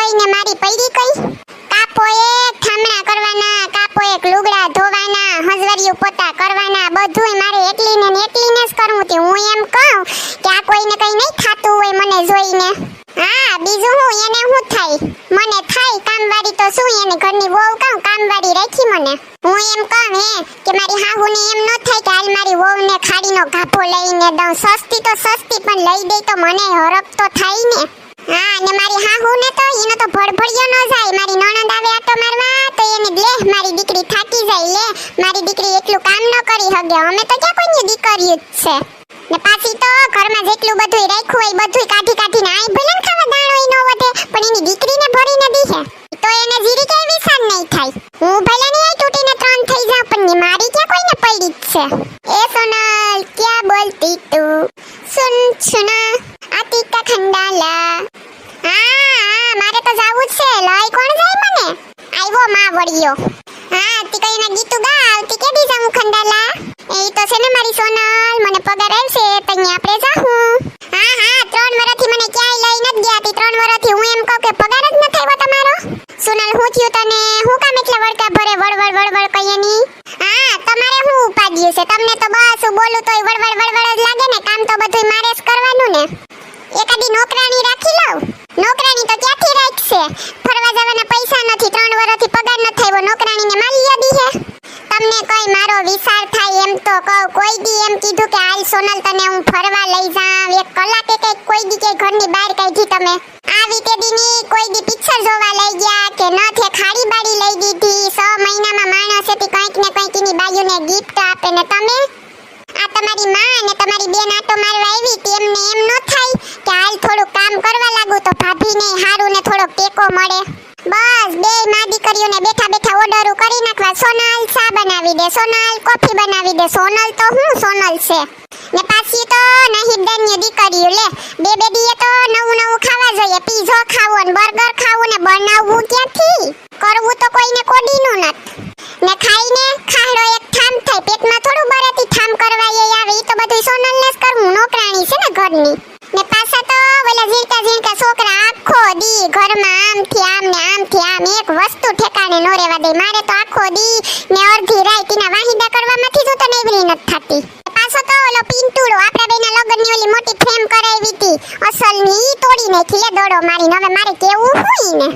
જોઈને મારી પૈડી કઈ. કાપો એક ઠામણા કરવાના, કાપો એક લુગડા ધોવાના, હંજવરિયું પોતા કરવાના, બધુંય મારે એકલીને જ કરવું હતી. હું એમ કહું કે આ કોઈને કઈ નહીં થાતું હોય મને જોઈને. હા બીજું હું એને હું થાય, મને થાય કામવાળી તો શું, એને ઘરની વહુ કહું કામવાળી રાખી મને. હું એમ કહું કે મારી હાહુને એમ ન થાય કે હાલ મારી વહુને ખાડીનો ગાભો લઈને દઉં. સસ્તી તો સસ્તી પણ લઈ દે તો મને હરખ તો થાય ને. હા ને મારી હાહુને તો એનો તો ભડભડિયો ન જાય. મારી નણંદ આવે આટો મારવા તો એને લે મારી દીકરી થાકી જાય, લે મારી દીકરી એટલું કામ ન કરી હગે. અમે તો ક્યાં કોઈની દીકરીઓ જ છે ને. પાછી તો ઘરમાં જેટલું બધુંય રાખ્યું હોય બધુંય કાઢીને આઈ ભલે ને ખાવા દાણોય ન વધે, પણ એની દીકરીને ભરીને દીહે તો એને જીરી કઈ વિસાન નહીં થાય. હું ભલે ને તૂટીને ત્રણ થઈ જાઉં પણ મારી ક્યાં કોઈને પડી જ છે. એ સોનલ ક્યાં બોલતી તું, સુન સુના આતી કા ખંડાલા. હા મારે તો જાવું જ છે. લઈ કોણ જાય મને? આવ્યો માં વળિયો. હા તી કઈ ના ગીતું ગા આવતી કે દી જાઉં ખંડાલા. એ તો છે ને મારી સોનલ, મને પગાર આવશે તો અહીંયા આપણે જાહું. હા 3 વર્ષથી મને ક્યાંય લઈ નથી ગયા. 3 વર્ષથી હું એમ કહું કે પગાર જ ન થયો તમારો. સોનલ હું થયું તને? હું કામ એટલા વળકા ભરે વળવળ કહીએ ની? હા તમારે હું ઉપાડ્યું છે? તમને તો બસ બોલું તોય વળવળ જ લાગે ને. કામ તો બધુંય મારે જ કરવાનું ને. એકાદી નોકરાણી રાખી લઉં. નોકરાણી તો ક્યાંથી રાખશે? ફરવા જવાના પૈસા નથી, 3 વર્ષથી પગાર ન થયો. નોકરાણીને માલી દી હે. તમને કઈ મારો વિચાર થાય એમ તો કહું. કોઈ દી એમ કીધું કે હાલ સોનલ તને હું ફરવા લઈ જાઉં? 1 કલાકે કઈ કોઈ દી કઈ ઘરની બહાર કાઢી તમે? આવી તે દીની કોઈ દી પિક્ચર જોવા લઈ ગયા કે ન થે ખાડી બાડી લઈ દીધી? 6 મહિનામાં માણસેથી કંઈક ને કંઈક એની બાજુને ગિફ્ટ આપે ને તમે આ તમારી માં અને તમારી બેન આટો મારવા આવી તેમને એમ ન થાય કે હાલ થોડું કામ કરવા લાગુ તો ભાભીને હારું ને થોડો ટેકો મળે? બસ બે માં દીકરીઓને બેઠા ઓર્ડર કરી નાખવા. સોનલ ચા બનાવી દે, સોનલ કોફી બનાવી દે. સોનલ તો હું સોનલ છે ને પાછી તો નહીબદારની દીકરીઓ લે બે દીએ તો નવું ખાવા જોઈએ. પીઝો ખાવો ને બર્ગર ખાવું ને બનાવવું ક્યાંથી? કરવું તો કોઈને કોડીનું નથી ને. ખાઈને ખાડો એક ઠામ થાય, પેટમાં થોડું બરેથી ઠામ કરવા આવે. ઈ તો બધું સોનલને જ કરવું. નોકરાણી છે ને ઘરની ને. પાછા તો ઓલા ઝીણકા છોકરા આખો દી ઘરમાં આમથી આમ ને આમથી આમ એક વસ્તુ ઠેકાણે નો રહેવા દે. મારે તો આખો દી ને અડધી રાત એના વાહિદા કરવામાંથી જ તો નેવરી નથી થતી. પાછો તો ઓલો પિંટુડો આપણા બેના લગ્નની ઓલી મોટી ફ્રેમ કરાવી હતી અસલની, ઈ તોડી નાખી લે દોડો મારીને. હવે મારે કેવું હોય ને.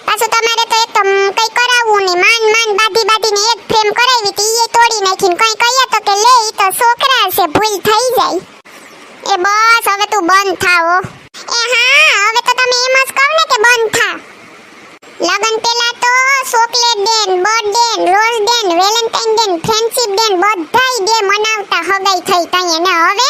પાછું તમારે તો એક કઈ કરાવવું નહીં. માન બાંધીને એક ફ્રેમ કરાવી હતી ઈ તોડી નાખીને કઈ કહીએ તો કે લે ઈ તો છોકરા છે ભૂલ થઈ જાય. એ બસ હવે તું બંધ થાઓ. એ હા હવે તો તમે એમ જ કહો ને કે બંધ થા. લગન પહેલા તો chocolate day, birthday, rose day, Valentine day, friendship day બધાય ડે મનાવતા હગાઈ થઈ તઈએ ને. હવે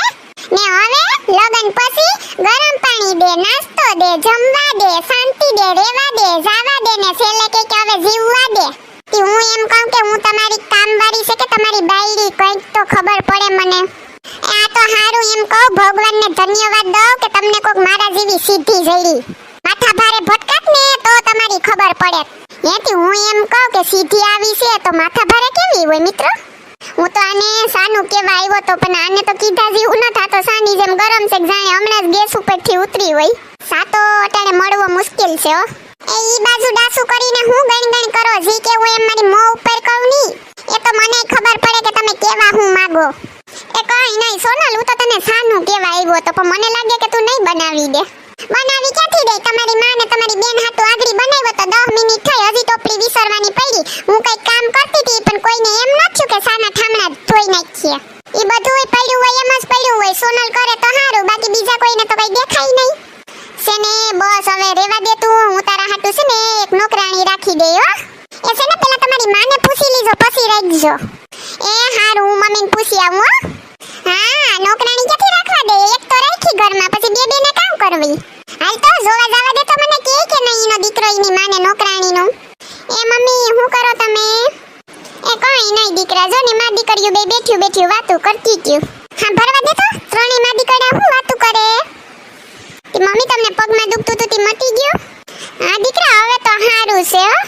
લગન પછી ગરમ પાણી દે, નાસ્તો દે, જમવા દે, શાંતિ દે, રેવા દે, જાવા દે ને છેલ્લે કે હવે જીવવા દે. તી હું એમ કહું કે હું તમારી કામવાળી છે કે તમારી બાયડી કંઈક તો ખબર પડે મને. આ તો હારું એમ કહું ભગવાનને ધન્યવાદ દઉં કે તમને કોક મારા જેવી સીધી જડી. માથા ભારે ભટકાત ને તો તમારી ખબર પડે. એથી હું એમ કહું કે સીધી આવી છે તો માથા ભારે કેવી હોય મિત્રો? હું તો આને સાનું કેવા આવ્યો તો પણ આને તો કીધા જેવું ન થાતો. સાની જેમ ગરમ છે જાણે હમણાં જ ગેસ ઉપરથી ઉતરી હોય. સાતો અટાણે મળવો મુશ્કેલ છે હો. એ ઈ બાજુ ડાસુ કરીને હું ગણ કરો જી કે હું એમ મારી મોં ઉપર કહું ની. એ તો મને ખબર પડે કે તમે કેવા હું માંગો. એ કઈ નહીં સોનલ હું તો તને સાનું કેવા આવ્યો તો પણ મને લાગે કે તું નહીં બનાવી દે. બનાવી ક્યાંથી દે? તમારી માં ને તમારી બેન હાટુ આગળી બનાવ્યો તો 10 મિનિટ થઈ હજી ટોપલી વિસરવાની પડી. હું કઈ કામ કરતી હતી પણ કોઈને એમ ન થયું કે સાના ઠામણા ધોઈ નાખીએ. ઈ બધું પડ્યું હોય એમ જ પડ્યું હોય. સોનલ કરે તો હારું, બાકી બીજા કોઈને તો કઈ દેખાય નહીં. સેને બસ હવે રેવા દે તું. હું તારા હાટુ છે ને એક નોકરાણી રાખી દે હો. એ છે ને પેલા તમારી માને પૂછી લીજો પછી રાખજો. એ હારું હું મમ્મીને પૂછી આવું હો. હા નોકરાણી ક્યાંથી રાખવા દે? એક તો રાખી ઘરમાં પછી બે ને કામ કરવી. હાલ તો જોવા જવા દે તો મને કે નહીં એનો દીકરો એની માને નોકરાણીનો. એ મમ્મી શું કરો તમે? એ કઈ નહીં દીકરા જો ને માં દીકરીઓ બે બેઠ્યું વાતું કરતી હતી. હા ભરવા દે તો ત્રણેય માં દીકરા હું વાતું કરે. મમ્મી તમને પગમાં દુખતું હતું તે મટી ગયું? હા દીકરા હવે તો હારું છે હો.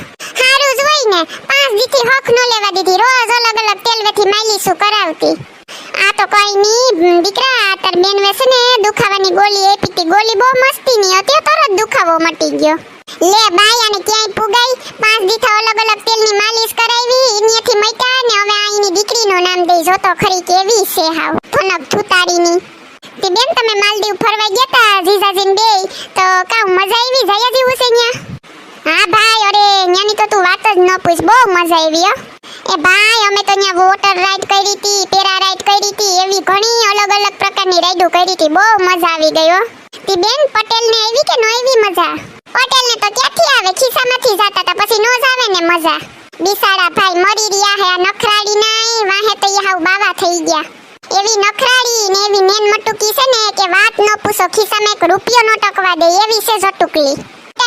હારું જ હોય ને. 5 દીથી હક નો લેવા દીધી. રોજ અલગ તેલવેથી માલિશો કરાવતી. આ તો કઈ ની દીકરા તાર બેન વેસે ને દુખાવાની ગોળી આપી હતી. ગોળી બહુ મસ્તી ની હતી તરત દુખાવો મટી ગયો. લે બાઈ આને ક્યાંય પુગાઈ 5 દીથા અલગ અલગ તેલની માલિશ કરાવી એનીથી મૈકા ને હવે આ એની દીકરીનું નામ દઈ જો તો ખરી કેવી છે હાવ ફનક થુતારીની તે બેન તમે માલદીવ ફરવા ગયા તા જીજાજીન બે તો કાવ મજા આવી જયા જેવું છે ન્યા હા ભાઈ અરે ન્યાની તો તું વાત જ ન પૂછ બહુ મજા આવી હો એ ભાઈ અમે તો ન્યા વોટર રાઈડ કરી હતી પેરા રાઈડ કરી હતી એવી ઘણી અલગ અલગ પ્રકારની રાઈડો કરી હતી બહુ મજા આવી ગઈ હો તી બેન પટેલ ને આવી કે ન આવી મજા પટેલ ને તો ક્યાંથી આવે ખિસ્સામાંથી જાતા તા પછી નો જ આવે ને મજા બિસાડા ભાઈ મરી રહ્યા હે આ નખરાડી નાઈ વાહે તો ઈ હાવ બાવા થઈ ગયા એવી નખરાડી ને એવી નેન મટુકી છે ને કે વાત ન પૂછો ખિસ્સામાં એક રૂપિયો ન ટકવા દે એવી છે જટુકલી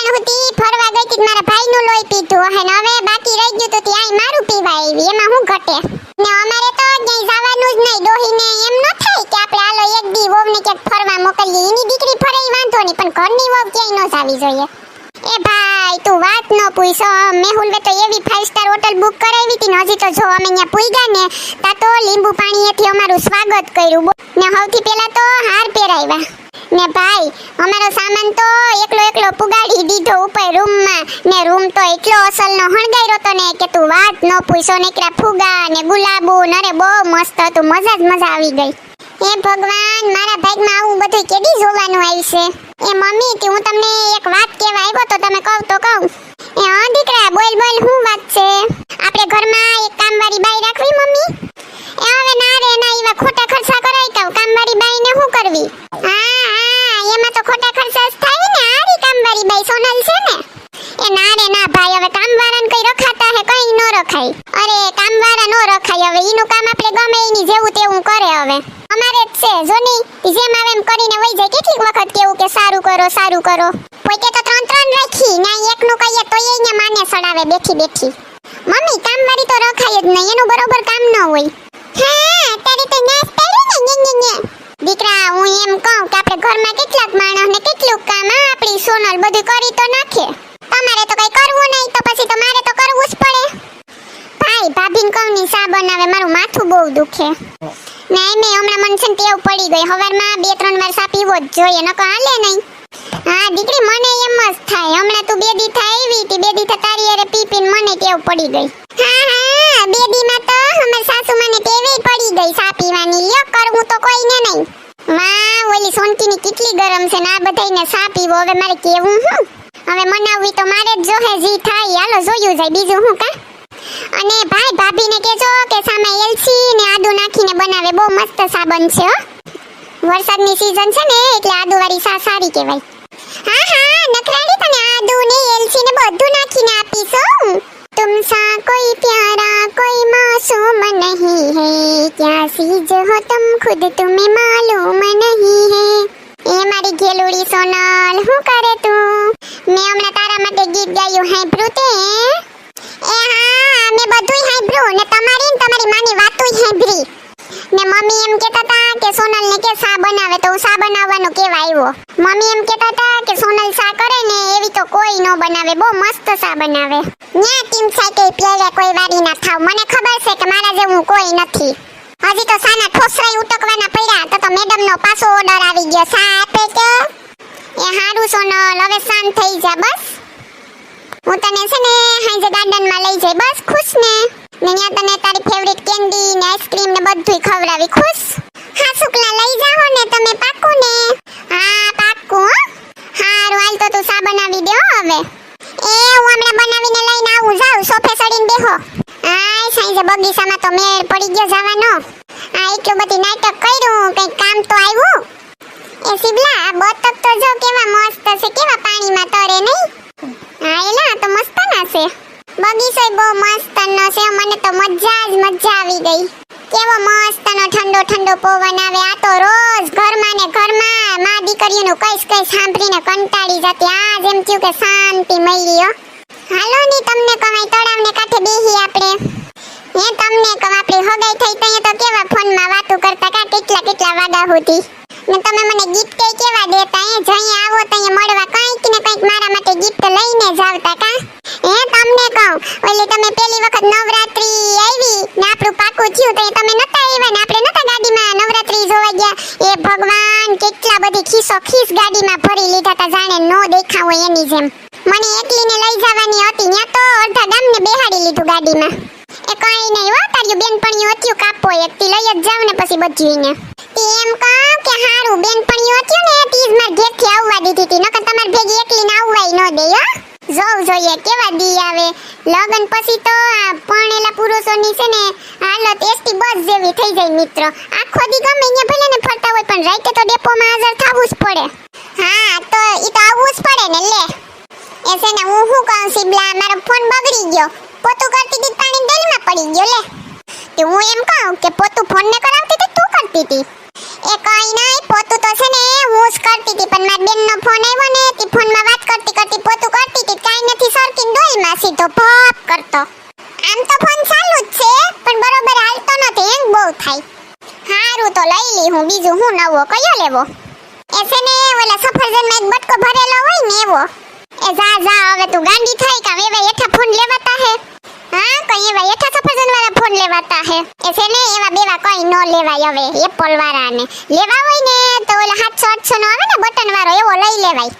હુતી ફરવા ગઈ તી મારા ભાઈનું લોહી પીધું હે ને હવે બાકી રહી ગયું તો તી આઈ મારું પીવા આવી એમાં હું ઘટે ને અમારે તો ક્યાંય જવાનું જ નહીં ડોહીને એમ ન થાય કે આપણે હાલો એક દી વોવને ક્યાંક ફરવા મોકલીએ એની દીકરી ફરે ઈ વાંધો નહીં પણ ઘરની વોવ ક્યાંય ન જાવી જોઈએ એ ભાઈ તું વાત ન પૂછો મેહુલવે તો એવી 5 સ્ટાર હોટલ બુક કરાવી હતી ને હજી તો જો અમે અહીંયા પૂગ્યા ને તા તો લીંબુ પાણીએથી અમારું સ્વાગત કર્યું ને સૌથી પહેલા તો હાર પહેરાવ્યા ને ભાઈ અમારો સામાન તો એકલો પુગાડી દીધો ઉપર રૂમમાં ને રૂમ તો એટલો અસલનો હણગાયરો તો ને કે તું વાત ન પૂછો નીકળ્યા ફુગા ને ગુલાબો નરે બહુ મસ્ત હતું મજા જ મજા આવી ગઈ હે ભગવાન મારા ભાગમાં આવું બધું કેદી જોવાનું આવશે એ મમ્મી કે હું તમને એક વાત કહેવા આવ્યો તો તમે કહું તો કહું એ હા દીકરા બોલ હું વાત છે આપણે ઘરમાં એક કામવાળી બાઈ રાખવી મમ્મી એ હવે ના રે ના એવા ખોટા ખર્ચા કરાય તો કામવાળી બાઈને શું કરવી હા એમાં તો ખોટા ખર્ચા જ થાય ને આરી કામવાળી બાઈ સોનલ છે ને એ ના રે ના ભાઈ હવે કામવાળાને કઈ રખાતા હે કઈ ન રખાય અરે કામવાળા ન રખાય હવે ઈનું કામ આપણે ગમે એની જેવું તેવું કરે હવે અમારે જ છે જોની જેમ આવે એમ કરીને વઈ જાય કેટલીક વખત કેવું કે સારું કરો પોતે તો 3 રાખી ના એકનું કહીએ તો એને માને સડાવે બેઠી મમ્મી કામવાળી તો રખાય જ નહીં એનું બરોબર કામ ન હોય હા તારે તો નાસ પાડ્યું ને દીકરા હું એમ કહું કે આપણે ઘરમાં કેટલાક માણસને કેટલું કામ આપણી સોનલ બધું કરી તો નાખે તમારે તો કઈ કરવું નહીં તો પછી તો મારે તો કરવું જ પડે ભાઈ ભાભીને કહું ની સા બનાવે મારું માથું બહુ દુખે ને એમે હમણાં મન છે ટેવ પડી ગઈ હવારમાં 2-3 વાર સા પીવો જ જોઈએ નકો હાલે નહીં હા દીકરી મને એમ જ થાય હમણાં તું 2 દી થાય આવી હતી 2 દી તારી હારે પીને મને ટેવ પડી ગઈ હા 2 દીમાં તો અમાર સાસુ મને ટેવે પડી ગઈ સા પીવાની લ્યો કરવું તો કોઈને નહીં વાહ ઓલી સોનકીની કેટલી ગરમ છે ને આ બધાયને સા પીવો હવે મારે કેવું હું હવે મનાવવી તો મારે જ જોહે જી થાય હાલો જોયું જાય બીજું હું કા અને ભાઈ ભાભીને કહેજો કે સામે એલચી ને આદુ નાખીને બનાવે બહુ મસ્ત સા બનશે હો વરસાદની સીઝન છે ને એટલે આદુવાળી સા સારી કહેવાય હા નખરાડી તને આદુ ને એલચી ને બધું નાખીને આપીશું तुम सा कोई प्यारा कोई मासूम नहीं है क्या सीज हो तुम खुद तुम्हें मालूम नहीं है એ મારી ઘેલુડી સોનલ હું કરે તું મેં હમણાં તારા માટે ગીત ગાયું હાંભળ્યું તે એ હા મેં બધુંય હાંભળ્યું ને તમારી માની વાતોય હાંભળી ને મમ્મી એમ કહેતા હતા કે સોનલ ને કે સા બનાવે તો હું સા બનાવવાનું કેવા આવ્યો મમ્મી એમ કહેતા હતા કે સોનલ સા કરે ને એવી તો કોઈ ન બનાવે બહુ મસ્ત સા બનાવે ન્યા ટીમ સાઈકે પ્યારે કોઈ વારી ના થાવ મને ખબર છે કે મારા જેવું કોઈ નથી હજી તો સાના ઠોસરાઈ ઉટકવાના પડ્યા તો મેડમ નો પાછો ઓર્ડર આવી ગયો સા આપે કે એ હારું સોનલ હવે શાંત થઈ જા બસ હું તને છે ને હાંજે ગાર્ડન માં લઈ જઈ બસ ખુશ ને ત્યાં તને તારી ફેવરિટ કેન્ડી ને આઈસ્ક્રીમ ને બધુંય ખવડાવી ખુશ હા શુક્લા લઈ જાઓ ને તમે પાક્કું ને હા પાક્કું હારું હાલ તો તું સા બનાવી દે હવે એ હું હમણાં બનાવીને લઈને આવું જાઉં સોફે ચડીને બેહો આય સાંજે બગીચામાં તો મેળ પડી ગયો જવાનો આ એટલું બધી નાટક કર્યું કઈ કામ તો આવ્યું એ સિબલા આ બતક તો જો કેવા મસ્ત છે કેવા પાણીમાં તરે નહીં હા એલા તો મસ્ત ના છે બગીચો બહુ મસ્ત નો છે મને તો મજા આવી ગઈ કેવો મસ્ત નો ઠંડો પવન આવે આ તો રોજ ઘરમાં ને ઘરમાં માં દીકરીઓનું કઈસ સાંભળીને કંટાળી જતી આ જેમ થયું કે શાંતિ મળી હો હાલો ની તમને કમાઈ તળાવને કાંઠે બેહી આપણે હે તમને કમ આપણી હગાઈ થઈ તઈએ તો કેવા ફોનમાં વાતો કરતા કા કેટલા વાડા હોતી ને તમે મને ગિફ્ટ કેવા દેતા એ જઈ આવો તઈએ મળવા કંઈક ને કંઈક મારા માટે ગિફ્ટ લઈને જ આવતા કા હે તમને કહું ઓલી તમે પહેલી વખત નવરાત્રી આવી ને આપણું પાકું થયું તો તમે નતા આવ્યા ને આપણે નતા ગાડીમાં નવરાત્રી જોવા ગયા એ ભગવાન કેટલા બધી ખીસો ખીસ ગાડીમાં ભરી લીધા તા જાણે નો દેખાવ હોય એની જેમ મને એકલીને લઈ જવાની હતી ત્યાં તો અડધા ગામને બેહાડી લીધું ગાડીમાં. એ કઈ નહીં હો, તારી બેનપણીઓ હતી કાપો એક તી લઈ જ જાવ ને પછી બચવીને. તી એમ કહું કે હારું બેનપણીઓ હતી ને તી જ માર ઘેરથી આવવા દીધી તી, નકર તમાર ભેગી એકલીને આવવાય ન દે હો. જોવ જોઈએ કેવા દી આવે. લગન પછી તો આ પરણેલા પુરુષોની છે ને હાલત એસટી બસ જેવી થઈ જાય મિત્રો. આખો દી ગમે અહીંયા ભલે ને ફરતા હોય પણ રાતે તો ડેપોમાં હાજર થવું જ પડે. હા તો ઈ તો આવવું જ પડે ને લે. એ છે ને હું શું કહું સિબલા, મારો ફોન બગડી ગયો, પોતું કરતી હતી પાણી ડેલમાં પડી ગયો લે. તે હું એમ કહું કે પોતું ફોન ને કરાવતી હતી તું કરતી હતી? એ કઈ નહીં, પોતું તો છે ને હું જ કરતી હતી પણ મારી બેનનો ફોન આવ્યો ને તે ફોનમાં વાત કરતી કરતી પોતું કરતી હતી, કાઈ નથી સરકી ડોલમાં સીધો ભપ કરતો. આમ તો ફોન ચાલુ જ છે પણ બરોબર હાલતો નથી, હેંગ બહુ થાય. હારું તો લઈ લી હું, બીજું હું નવો કયો લેવો? એ છે ને ઓલા સફરજનમાં એક બટકો ભરેલો હોય ને એવો. એ જા જા હવે તું ગાંડી થઈ કા એવા એઠા ફોન લેવાતા હે? હા કઈ એવા એઠા સફરજન વાળા ફોન લેવાતા હે? એ છે ને એવા બેવા કઈ નો લેવાય હવે એપલ વાળાને. લેવા હોય ને તો ઓલા 700 નો આવે ને બટન વાળો એવો લઈ લેવાય.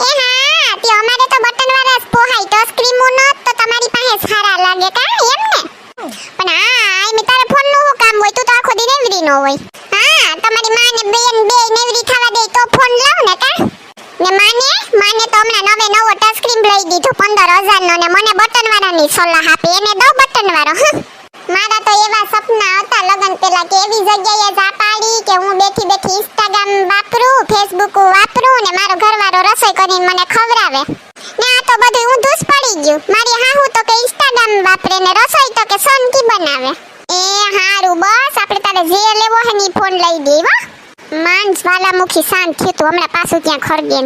એ હા તે અમારે તો બટન વાળા જ પોહાય, ટચ સ્ક્રીન નો તો તમારી પાસે સારા લાગે કા એમ ને? પણ હા મે તારા ફોન નું શું કામ હોય, તું તો આખો દી નેવરી નો હોય. હા તમારી માને બેન બે નેવરી થવા દે તો ફોન લાવ ને કા. ને માને તો હમણાં નવો ટચ સ્ક્રીન લઈ દીધો 15,000 નો ને મને બટન વાળાની સલાહ આપે, એને દો બટન વાળો. મારા તો એવા સપના હતા લગન પેલા કે એવી જગ્યાએ જા પાડી કે હું બેઠી બેઠી ઇન્સ્ટાગ્રામ વાપરું, ફેસબુક વાપરું ને મારો ઘરવાળો રસોઈ કરીને મને ખવડાવે. ને આ તો બધું ઊંધું જ પડી ગયું. મારી હાહુ તો કે ઇન્સ્ટાગ્રામ વાપરે ને રસોઈ તો કે સોનકી બનાવે. એ હારું બસ આપણે તારે જે લેવો હે ની ફોન લઈ દેવો. માન જ્વાલામુખી શાંત થયું તું, હમણાં પાછું ત્યાં ખરગે.